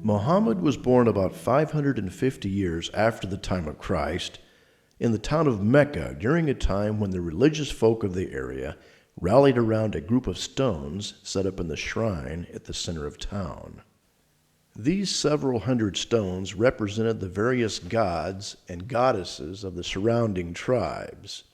Mohammed was born about 550 years after the time of Christ in the town of Mecca during a time when the religious folk of the area rallied around a group of stones set up in the shrine at the center of town. These several hundred stones represented the various gods and goddesses of the surrounding tribes.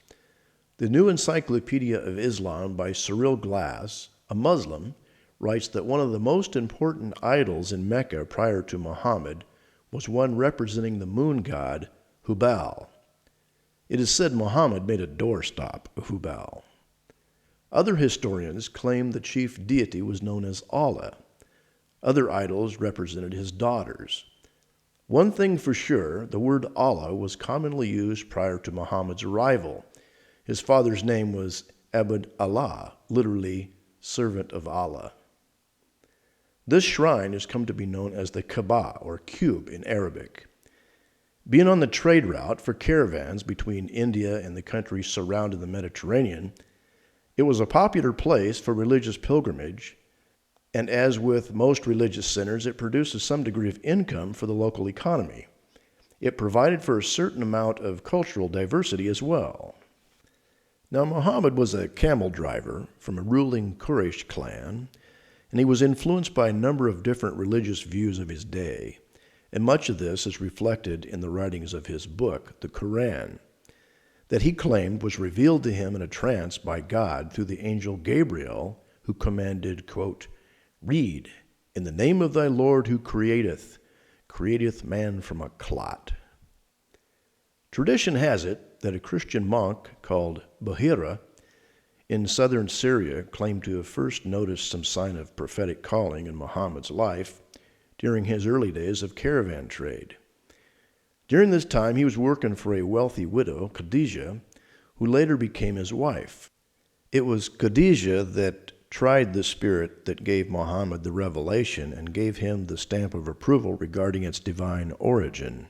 The New Encyclopedia of Islam by Cyril Glass, a Muslim, writes that one of the most important idols in Mecca prior to Muhammad was one representing the moon god Hubal. It is said Muhammad made a doorstop of Hubal. Other historians claim the chief deity was known as Allah. Other idols represented his daughters. One thing for sure, the word Allah was commonly used prior to Muhammad's arrival. His father's name was Abd Allah, literally servant of Allah. This shrine has come to be known as the Kaaba, or cube in Arabic. Being on the trade route for caravans between India and the countries surrounding the Mediterranean, it was a popular place for religious pilgrimage, and as with most religious centers, it produces some degree of income for the local economy. It provided for a certain amount of cultural diversity as well. Now, Muhammad was a camel driver from a ruling Quraysh clan, and he was influenced by a number of different religious views of his day, and much of this is reflected in the writings of his book, the Quran, that he claimed was revealed to him in a trance by God through the angel Gabriel, who commanded, quote, "Read, in the name of thy Lord who createth man from a clot." Tradition has it that a Christian monk called Bahira in southern Syria claimed to have first noticed some sign of prophetic calling in Muhammad's life during his early days of caravan trade. During this time, he was working for a wealthy widow, Khadijah, who later became his wife. It was Khadijah that tried the spirit that gave Muhammad the revelation and gave him the stamp of approval regarding its divine origin.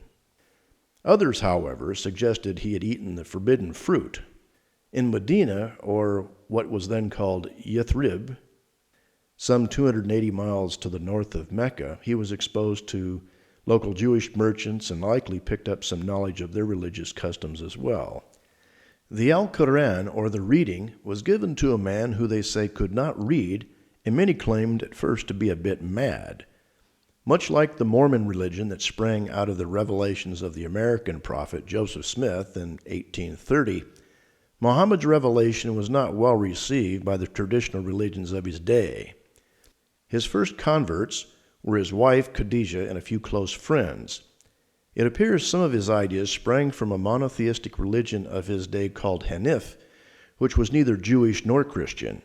Others, however, suggested he had eaten the forbidden fruit. In Medina, or what was then called Yathrib, some 280 miles to the north of Mecca, he was exposed to local Jewish merchants and likely picked up some knowledge of their religious customs as well. The Al-Quran, or the reading, was given to a man who they say could not read, and many claimed at first to be a bit mad. Much like the Mormon religion that sprang out of the revelations of the American prophet Joseph Smith in 1830, Muhammad's revelation was not well received by the traditional religions of his day. His first converts were his wife Khadijah and a few close friends. It appears some of his ideas sprang from a monotheistic religion of his day called Hanif, which was neither Jewish nor Christian.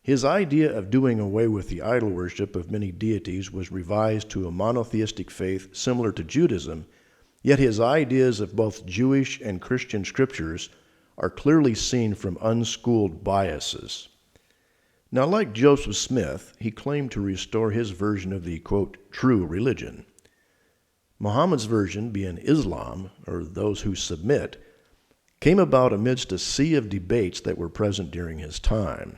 His idea of doing away with the idol worship of many deities was revised to a monotheistic faith similar to Judaism, yet his ideas of both Jewish and Christian scriptures are clearly seen from unschooled biases. Now, like Joseph Smith, he claimed to restore his version of the, quote, true religion. Muhammad's version, being Islam, or those who submit, came about amidst a sea of debates that were present during his time.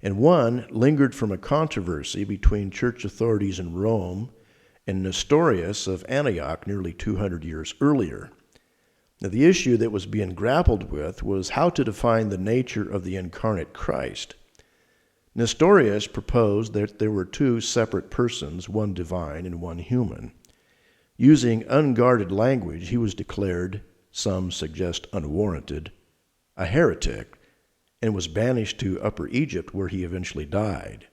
And one lingered from a controversy between church authorities in Rome and Nestorius of Antioch nearly 200 years earlier. Now, the issue that was being grappled with was how to define the nature of the incarnate Christ. Nestorius proposed that there were two separate persons, one divine and one human. Using unguarded language, he was declared, some suggest unwarranted, a heretic, and was banished to Upper Egypt, where he eventually died.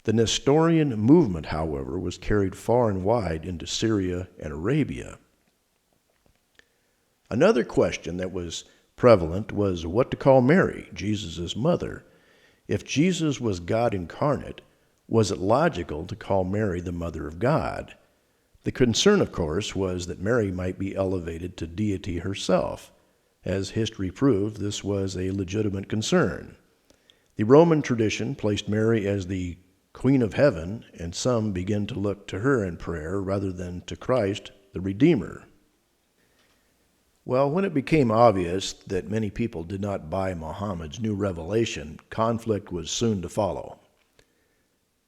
The Nestorian movement, however, was carried far and wide into Syria and Arabia. Another question that was prevalent was what to call Mary, Jesus' mother. If Jesus was God incarnate, was it logical to call Mary the mother of God? The concern, of course, was that Mary might be elevated to deity herself. As history proved, this was a legitimate concern. The Roman tradition placed Mary as the Queen of Heaven, and some began to look to her in prayer rather than to Christ, the Redeemer. Well, when it became obvious that many people did not buy Muhammad's new revelation, conflict was soon to follow.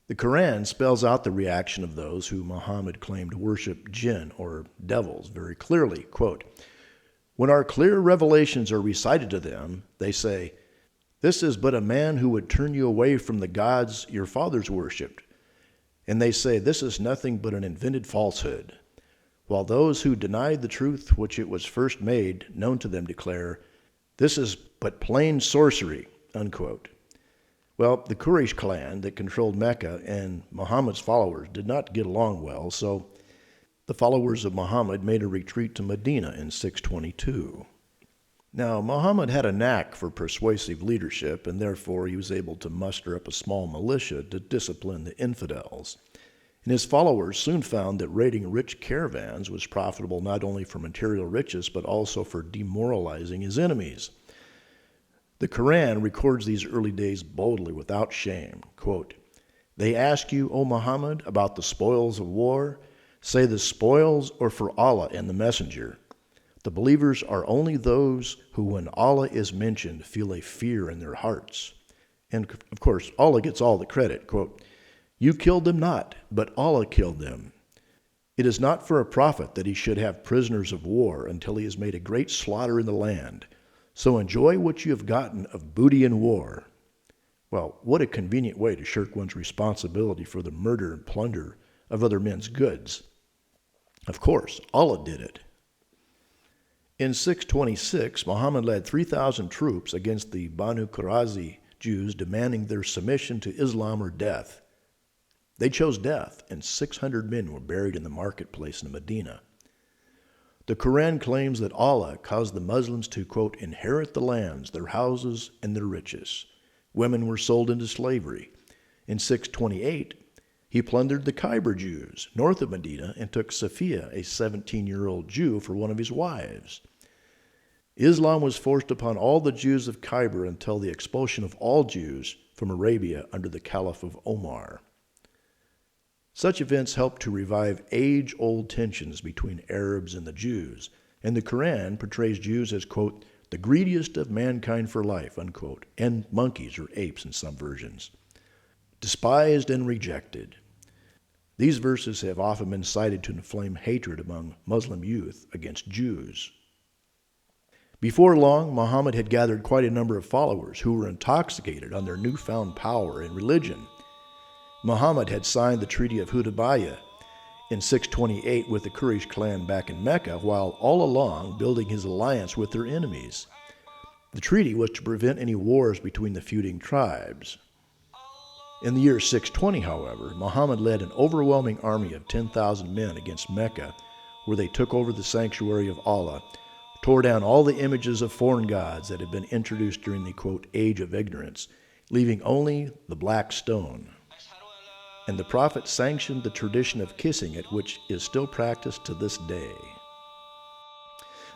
The Quran spells out the reaction of those who Muhammad claimed to worship jinn, or devils, very clearly. Quote, "When our clear revelations are recited to them, they say, 'This is but a man who would turn you away from the gods your fathers worshipped.' And they say, 'This is nothing but an invented falsehood.' While those who denied the truth which it was first made known to them declare, 'This is but plain sorcery.'" Unquote. Well, the Quraysh clan that controlled Mecca and Muhammad's followers did not get along well, so the followers of Muhammad made a retreat to Medina in 622. Now, Muhammad had a knack for persuasive leadership, and therefore he was able to muster up a small militia to discipline the infidels. And his followers soon found that raiding rich caravans was profitable not only for material riches, but also for demoralizing his enemies. The Quran records these early days boldly, without shame. Quote, "They ask you, O Muhammad, about the spoils of war. Say the spoils are for Allah and the Messenger. The believers are only those who, when Allah is mentioned, feel a fear in their hearts." And, of course, Allah gets all the credit. Quote, "You killed them not, but Allah killed them. It is not for a prophet that he should have prisoners of war until he has made a great slaughter in the land. So enjoy what you have gotten of booty in war." Well, what a convenient way to shirk one's responsibility for the murder and plunder of other men's goods. Of course, Allah did it. In 626, Muhammad led 3,000 troops against the Banu Qurayza Jews, demanding their submission to Islam or death. They chose death, and 600 men were buried in the marketplace in Medina. The Quran claims that Allah caused the Muslims to, quote, "inherit the lands, their houses, and their riches." Women were sold into slavery. In 628, he plundered the Khyber Jews north of Medina and took Safiya, a 17-year-old Jew, for one of his wives. Islam was forced upon all the Jews of Khyber until the expulsion of all Jews from Arabia under the Caliph of Omar. Such events helped to revive age-old tensions between Arabs and the Jews, and the Quran portrays Jews as, quote, "the greediest of mankind for life," unquote, and monkeys or apes in some versions. Despised and rejected. These verses have often been cited to inflame hatred among Muslim youth against Jews. Before long, Muhammad had gathered quite a number of followers who were intoxicated on their newfound power and religion. Muhammad had signed the Treaty of Hudaybiyah in 628 with the Quraysh clan back in Mecca, while all along building his alliance with their enemies. The treaty was to prevent any wars between the feuding tribes. In the year 620, however, Muhammad led an overwhelming army of 10,000 men against Mecca, where they took over the sanctuary of Allah, tore down all the images of foreign gods that had been introduced during the, quote, "age of ignorance," leaving only the black stone. And the Prophet sanctioned the tradition of kissing it, which is still practiced to this day.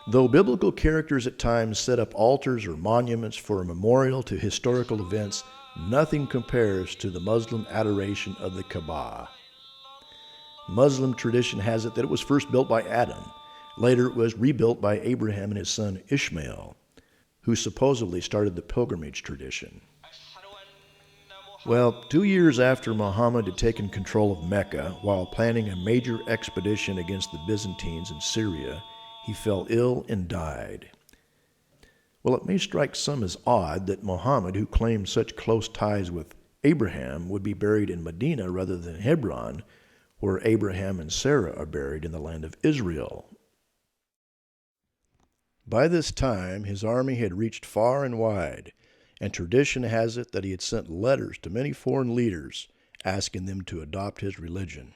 Though biblical characters at times set up altars or monuments for a memorial to historical events, nothing compares to the Muslim adoration of the Kaaba. Muslim tradition has it that it was first built by Adam. Later it was rebuilt by Abraham and his son Ishmael, who supposedly started the pilgrimage tradition. Well, 2 years after Muhammad had taken control of Mecca, while planning a major expedition against the Byzantines in Syria, he fell ill and died. Well, it may strike some as odd that Muhammad, who claimed such close ties with Abraham, would be buried in Medina rather than Hebron, where Abraham and Sarah are buried in the land of Israel. By this time, his army had reached far and wide, and tradition has it that he had sent letters to many foreign leaders asking them to adopt his religion.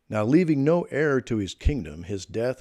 Now, leaving no heir to his kingdom, his death